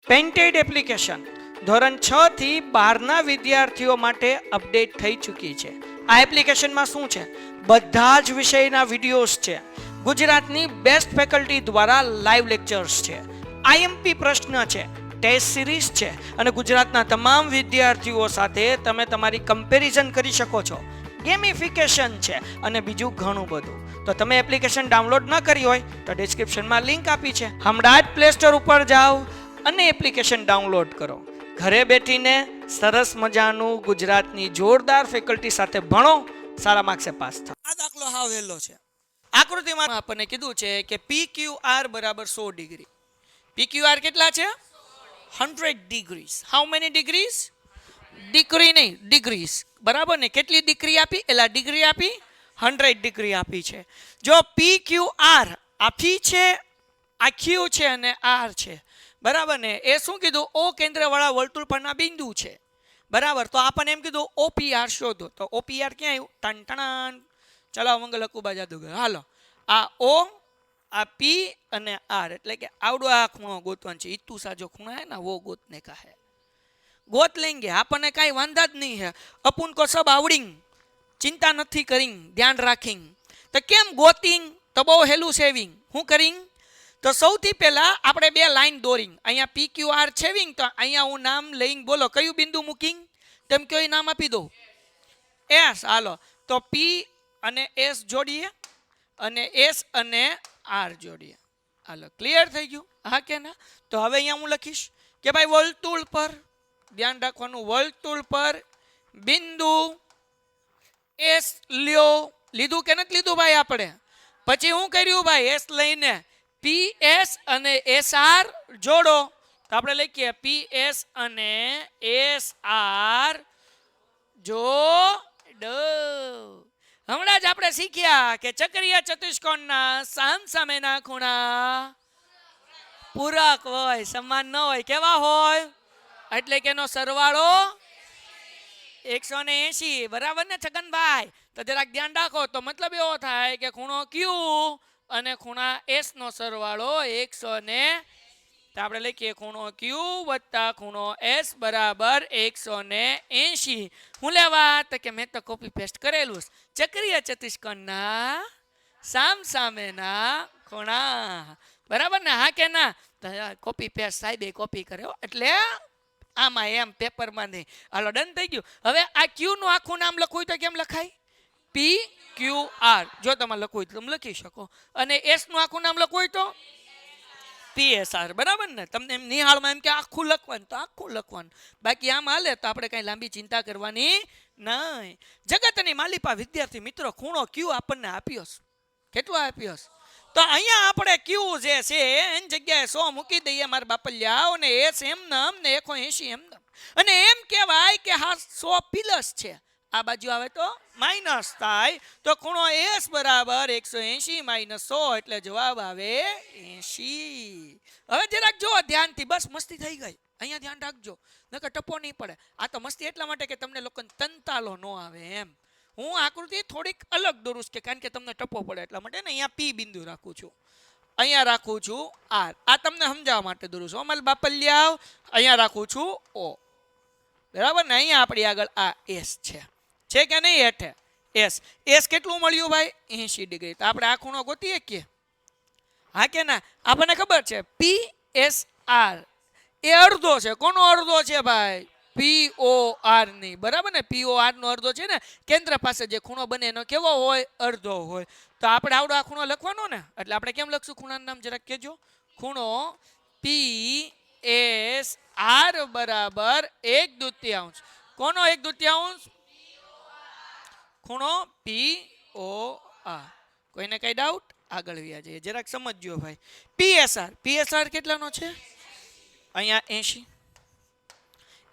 Painted application ધોરણ 6 થી 12ના વિદ્યાર્થીઓ માટે અપડેટ થઈ ચૂકી છે. આ એપ્લિકેશનમાં શું છે? બધા જ વિષયના વિડીયોઝ છે. ગુજરાતની બેસ્ટ ફેકલ્ટી દ્વારા લાઈવ લેક્ચર્સ છે. આઈએમપી પ્રશ્ન છે, ટેસ્ટ સિરીઝ છે અને ગુજરાતના તમામ વિદ્યાર્થીઓ સાથે તમે તમારી કમ્પેરિઝન કરી શકો છો. ગેમિફિકેશન છે અને બીજું ઘણું બધું. તો તમે એપ્લિકેશન ડાઉનલોડ ન કરી હોય તો ડિસ્ક્રિપ્શનમાં લિંક આપી છે. હમણાં જ પ્લે સ્ટોર ઉપર જાઓ અને એપ્લિકેશન ડાઉનલોડ કરો. ઘરે બેઠીને સરસ મજાનું ગુજરાતની જોરદાર ફેકલ્ટી સાથે ભણો, સારા માર્ક્સે પાસ થાઓ. આ દાખલો હાવ હેલો છે. આકૃતિમાં આપણને કીધું છે કે PQR બરાબર 100 ડિગ્રી. PQR કેટલા છે? 100 degrees. How many degrees? Degree નહીં, ડિગ્રીઝ. બરાબર ને? કેટલી ડિગ્રી આપી? એલા ડિગ્રી આપી 100 ડિગ્રી આપી છે. જો PQR આપી છે, આ Q છે અને R છે. બરાબર ને? એ શું કીધું? O કેન્દ્ર વાળા વર્તુળ પરના બિંદુ છે. બરાબર. તો આપણને એમ કીધું OPR શોધો. તો OPR ક્યાં આવ્યું? ટન ચલાવ મંગલ અકુબા જાદુગર. હાલો, આ O, આ P અને R, એટલે કે આવડો આ ખૂણો ગોતવાનો છે. ઈતુ સાજો ખૂણા હે ના, વો ગોતને કા હે. ગોત લેંગે, આપણને કાંઈ વાંધા જ નહીં હે. અપુન કો સબ આવડિંગ, ચિંતા નથી કરીંગ, ધ્યાન રાખીંગ. તો કેમ ગોતિંગ? તો બહુ હેલું સેવિંગ. શું કરીંગ? તો સૌથી પહેલા આપણે બે લાઈન દોરિંગ. અહીંયા PQR છેવિંગ, તો અહીંયા હું નામ લઈને બોલો કયું બિંદુ મૂકીંગ? તેમ કયો નામ આપી દો, S. હાલો, તો P અને S જોડીએ અને S અને R જોડીએ. હાલો, ક્લિયર થઈ ગયું? હા કે ના? તો હવે અહીંયા હું લખીશ કે ભાઈ વર્તુળ પર, ધ્યાન રાખવાનું, વર્તુળ પર બિંદુ S લ્યો. લીધું કે નથી લીધું ભાઈ આપણે? પછી શું કર્યું ભાઈ? S લઈને PS અને SR જોડો. તો આપણે લખીએ PS અને SR જોડો. હમણાં જ આપણે શીખ્યા કે ચક્રીય ચતુષ્કોણના સામસામેના ખૂણા પૂરક હોય, સમાન ન હોય. કેવા હોય? એટલે કે એનો સરવાળો 180. બરાબર ને છગનભાઈ? તો જરાક ધ્યાન રાખો. તો મતલબ એવો થાય કે ખૂણો Q અને ખૂણા S નો સરવાળો 100. તો આપણે લખીએ ખૂણો Q વત્તા ખૂણો S બરાબર 180. હું લેવા? તો કે મેં તો કોપી પેસ્ટ કરેલું. ચક્રીય ચતુષ્કોણના સામસામેના ખૂણા. બરાબર ને? હા કે ના? તો કોપી પેસ્ટ સાહેબે કોપી કર્યો એટલે આમાં એમ પેપરમાં નહીં. હાલો, ડન થઈ ગયું. હવે આ Q નું આખું નામ લખવું તો કેમ લખાય? PQR. જો તમે લખવું હોય તો તમે લખી શકો. અને S નું આખું નામ લખવું હોય તો PSR. બરાબર ને? તમને એમ નિહાળમાં એમ કે આખું લખવાનું તો આખું લખવાનું. બાકી આમ હાલે તો આપણે કઈ લાંબી ચિંતા કરવાની નહીં. જગતની માલિપા વિદ્યાર્થી મિત્રો, ખૂણો Q આપણને આપ્યો છે. કેટલો આપ્યો છે? તો અહીંયા આપણે Q જે છે એની જગ્યાએ 100 મૂકી દઈએ મારા બાપલિયા, અને S એમ નામ ને 180 એમ નામ. અને એમ કહેવાય કે હા 100 પ્લસ છે. આ બાજુ આવે તો માઇનસ થાય. તો ખૂણો S બરાબર 180 માઇનસ 100 એટલે જવાબ આવે 80. હવે જરાક જો ધ્યાનથી, બસ મસ્તી થઈ ગઈ. અહીંયા ધ્યાન રાખજો, નકર ટપો નહીં પડે. આ તો મસ્તી એટલા માટે કે તમને લોકોને તંતાલો ન આવે એમ. હું આકૃતિ થોડીક અલગ દોરું કે કારણ કે તમને ટપો પડે એટલા માટે ને. અહીંયા P બિંદુ રાખું છું, અહીંયા રાખું છું R. આ તમને સમજાવવા માટે દોરું છું. અમારે બાપલિયાવ અહીંયા રાખું છું O. બરાબર ને? અહીંયા આપણી આગળ આ S છે કે નહીં? હેઠે S કેટલું મળ્યું ભાઈ? 80 ડિગ્રી. તો આપણે આ ખૂણો ગોતીએ કે? હા કે ના? આપણને ખબર છે PSR એ અડધો છે. કોનો અડધો છે ભાઈ? POR ની. બરાબર ને? POR નો અડધો છે ને. કેન્દ્ર પાસે જે ખૂણો બને એનો કેવો હોય? અડધો હોય. તો આપણે આવડો આ ખૂણો લખવાનો ને, એટલે આપણે કેમ લખશું ખૂણાનું નામ જરાક કહેજો. ખૂણો PSR બરાબર 1/2. કોનો 1/2? ખૂણો POR. કોઈને કઈ ડાઉટ? આગળ વ્યા જઈએ, જરાક સમજજો ભાઈ. PSR કેટલાનો છે? અહીંયા 80.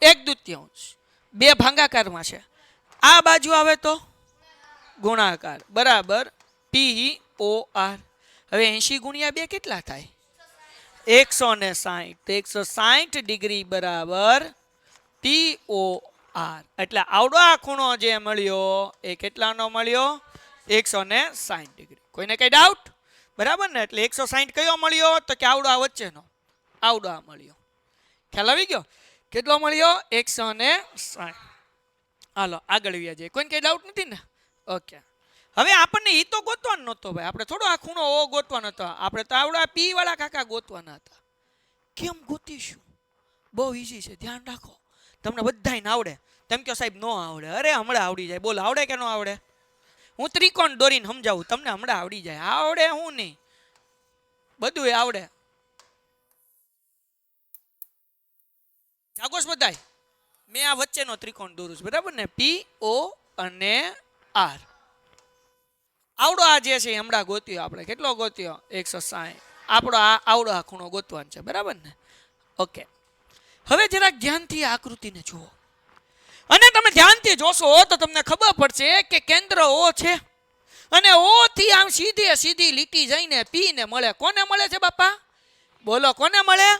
1/2 બે ભાગાકારમાં છે. આ બાજુ આવે તો ગુણાકાર. બરાબર POR. હવે 80 ગુણ્યા 2 કેટલા થાય? 160. 160 ડિગ્રી બરાબર POR. એટલે આવડો આ ખૂણો જે મળ્યો એ કેટલાનો મળ્યો? 160 ડિગ્રી. કોઈને કઈ ડાઉટ? બરાબર ને? એટલે 160 કયો મળ્યો? તો કે આવડો આ વચ્ચેનો, આવડો આ મળ્યો. ખ્યાલ આવી ગયો? કેટલો મળ્યો? 160. હાલો આગળ વ્યા જઈએ. કોઈને કઈ ડાઉટ નથી ને? ઓકે. હવે આપણને ઈ તો ગોતવાનો નહોતો ભાઈ, આપણે થોડો આ ખૂણો ઓ ગોતવાનો હતો, આપણે તો આવડા પી વાળા કાકા ગોતવાના હતા. કેમ ગોતીશું? બહુ ઈઝી છે, ધ્યાન રાખો. તમને બધાયને આવડે. તેમ કહો સાહેબ નો આવડે. અરે હમણાં આવડી જાય. બોલ આવડે કે ન આવડે? હું ત્રિકોણ દોરીને સમજાવું, તમને હમણાં આવડી જાય. આવડે હું નહીં, બધું આવડે. જાગોશ બધાય? મેં આ વચ્ચેનો ત્રિકોણ દોરું છું, બરાબર ને? પી ઓ અને આર. આવડો આ જે છે હમણાં ગોત્યો આપણે. કેટલો ગોત્યો? 160. આપણો આ આવડો આ ખૂણો ગોતવાનો છે, બરાબર ને? ઓકે. હવે જરાક ધ્યાનથી આકૃતિને જુઓ, અને તમે ધ્યાનથી જોશો તો તમને ખબર પડશે કે કેન્દ્ર ઓ છે, અને ઓ થી આમ સીધે સીધી લીટી જઈને પી ને મળે. કોને મળે છે બાપા? બોલો કોને મળે?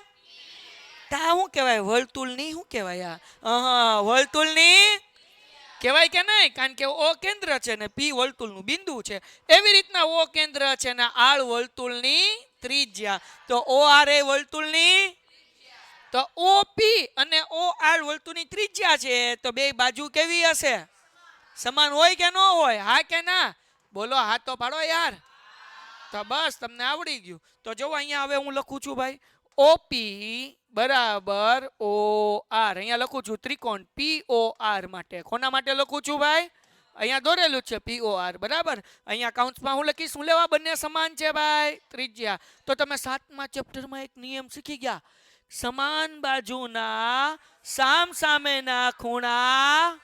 તા શું કહેવાય? વર્તુળની શું કહેવાય? વર્તુળની કહેવાય કે નહીં? કારણ કે ઓ કેન્દ્ર છે ને પી વર્તુળનું બિંદુ છે. એવી રીતના ઓ કેન્દ્ર છે ને આર વર્તુળની ત્રિજ્યા. તો ઓ આર એ વર્તુળની, તો ઓ પી અને ઓ આર વર્તુળની ત્રિજ્યા છે. તો બે બાજુ કેવી હશે? સમાન હોય કે ન હોય? હા કે ના? બોલો હા તો પાડો યાર. તો બસ તમને આવડી ગયું. તો જો અહીંયા હવે હું લખું છું ભાઈ, ઓપી બરાબર ઓ આર. અહીંયા લખું છું ત્રિકોણ પી ઓ આર માટે. કોના માટે લખું છું ભાઈ? અહીંયા દોરેલું છે પી ઓ આર, બરાબર. અહીંયા કાઉન્સમાં હું લખીશ, શું લેવા? બંને સમાન છે ભાઈ, ત્રિજ્યા. તો તમે 7મા ચેપ્ટરમાં એક નિયમ શીખી ગયા, સમાન બાજુના સામસામેના ખૂણા.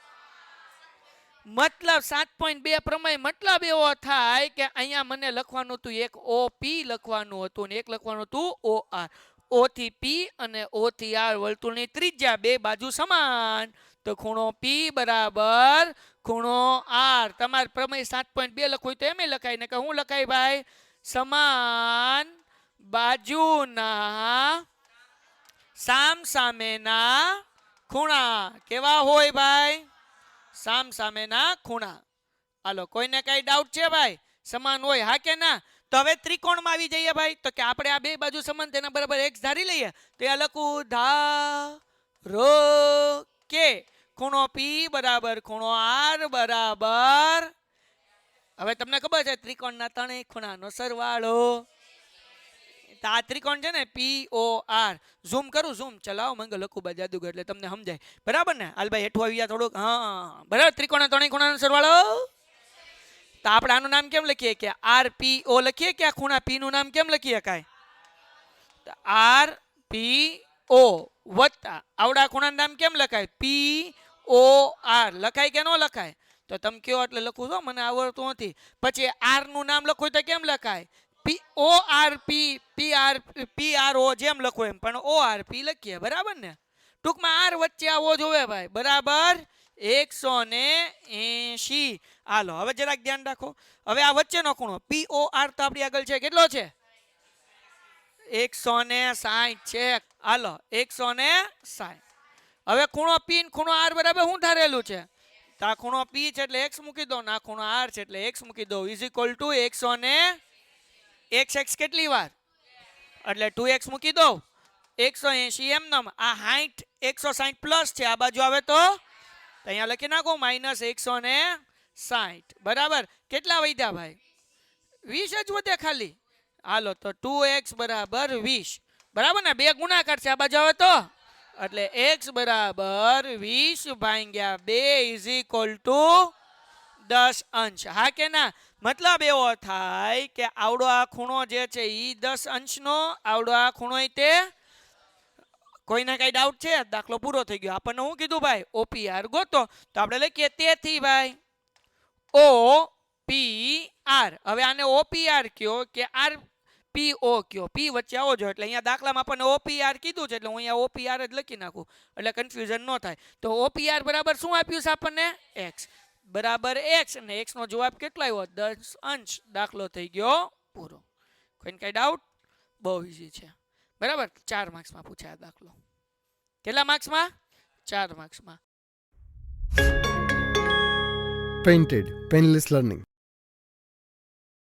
મતલબ 7.2 પ્રમેય મતલબ એવો થાય કે અહીંયા મને લખવાનું હતું એક ઓ પી લખવાનું હતું ને એક લખવાનું હતું ઓ આર. ઓ થી પી અને ઓ થી આર વર્તુળની ત્રિજ્યા બે બાજુ સમાન. તો ખૂણો પી બરાબર ખૂણો આર. તમારે પ્રમેય 7.2 લખવું હોય તો એમ લખાય ને કે શું લખાય ભાઈ? સમાન બાજુના સામસામેના ખૂણા. કેવા હોય ભાઈ? સામસામેના ખૂણા. હાલો કોઈને કઈ ડાઉટ છે ભાઈ? સમાન હોય હા કે ના? તો હવે ત્રિકોણમાં આવી જઈએ ભાઈ. તો કે આપણે આ બે બાજુ સમાન તેના બરાબર x ધારી લઈએ. તો આ લખું ધારો કે ખૂણો p બરાબર ખૂણો r બરાબર. હવે તમને ખબર છે ત્રિકોણના ત્રણેય ખૂણાનો સરવાળો. આ ત્રિકોણ છે ને પી ઓ આર. ઝૂમ કરું? ઝૂમ ચલાવો મંગલ લખું જાદુગર એટલે તમને સમજાય, બરાબર ને? હાલ ભાઈ હેઠું આવી ગયા થોડુંક. હા બરાબર. ત્રિકોણના ત્રણેય ખૂણાનો સરવાળો. તો આપણે આનું નામ કેમ લખીએ? કે આર પી ઓ લખીએ. કે આ ખૂણા પી નું નામ કેમ લખીએ? કાંઈ આર પી ઓ વત્તા આવડા ખૂણાનું નામ કેમ લખાય? પી ઓ આર. લખાય કે ન લખાય? તો તમે કયો એટલે લખું છો, મને આવડતું નથી. પછી આર નું નામ લખવું તો કેમ લખાય? પી O R P. P R O જેમ લખો એમ, પણ ઓ આર પી લખીએ, બરાબર ને? ટૂંકમાં આર વચ્ચે આવો જોવે ભાઈ, બરાબર 180. હાલો હવે જરાક ધ્યાન રાખો. હવે આ વચ્ચેનો ખૂણો પી ઓ આર તો આપણી આગળ છે, કેટલો છે? 160 છે. હાલો 160. હવે ખૂણો પી ને ખૂણો આર બરાબર શું ધારેલું છે? તો આ ખૂણો પી છે એટલે x મૂકી દો, ના ખૂણો આર છે એટલે x મૂકી દો. ઇઝ ઇક્વલ ટુ 100 x કેટલી વાર? એટલે 2x મૂકી દો. 180 એમ નમ. આ 60 160 પ્લસ છે, આ બાજુ આવે તો અહીંયા લખી નાખો માઇનસ 160. બરાબર. કેટલા વધ્યા ભાઈ? 20 જ વધે ખાલી. હાલો તો 2x બરાબર 20, બરાબર ને? બે ગુણાકાર છે, આ બાજુ આવે તો એટલે x બરાબર 20 ભાગ્યા 2 ઇઝ ઇક્વલ ટુ 10 અંશ. હા કે ના? મતલબ એવો થાય કે આવડો આ ખૂણો જે છે એ 10 અંશનો, આવડો આ ખૂણો તે. કોઈને કઈ ડાઉટ છે? દાખલો પૂરો થઈ ગયો. આપણને શું કીધું ભાઈ? OPR ગોતો. તો આપણે લખીએ તેથી ભાઈ OPR. હવે આને OPR કયો કે RPO કયો? P વચ્ચે આવો જો એટલે અહીંયા દાખલામાં આપણને OPR કીધું છે એટલે હું અહીંયા OPR જ લખી નાખું એટલે કન્ફ્યુઝન ન થાય. તો OPR બરાબર શું આપ્યું છે આપણને? x બરાબર x, અને x નો જવાબ કેટલો આવ્યો? 10 અંશ. દાખલો થઈ ગયો પૂરો. કોઈને કઈ ડાઉટ? બહુ ઈઝી છે, બરાબર. 4 માર્ક્સમાં પૂછાય દાખલો. કેટલા માર્ક્સમાં? 4 માર્ક્સમાં. Painted Painless Learning.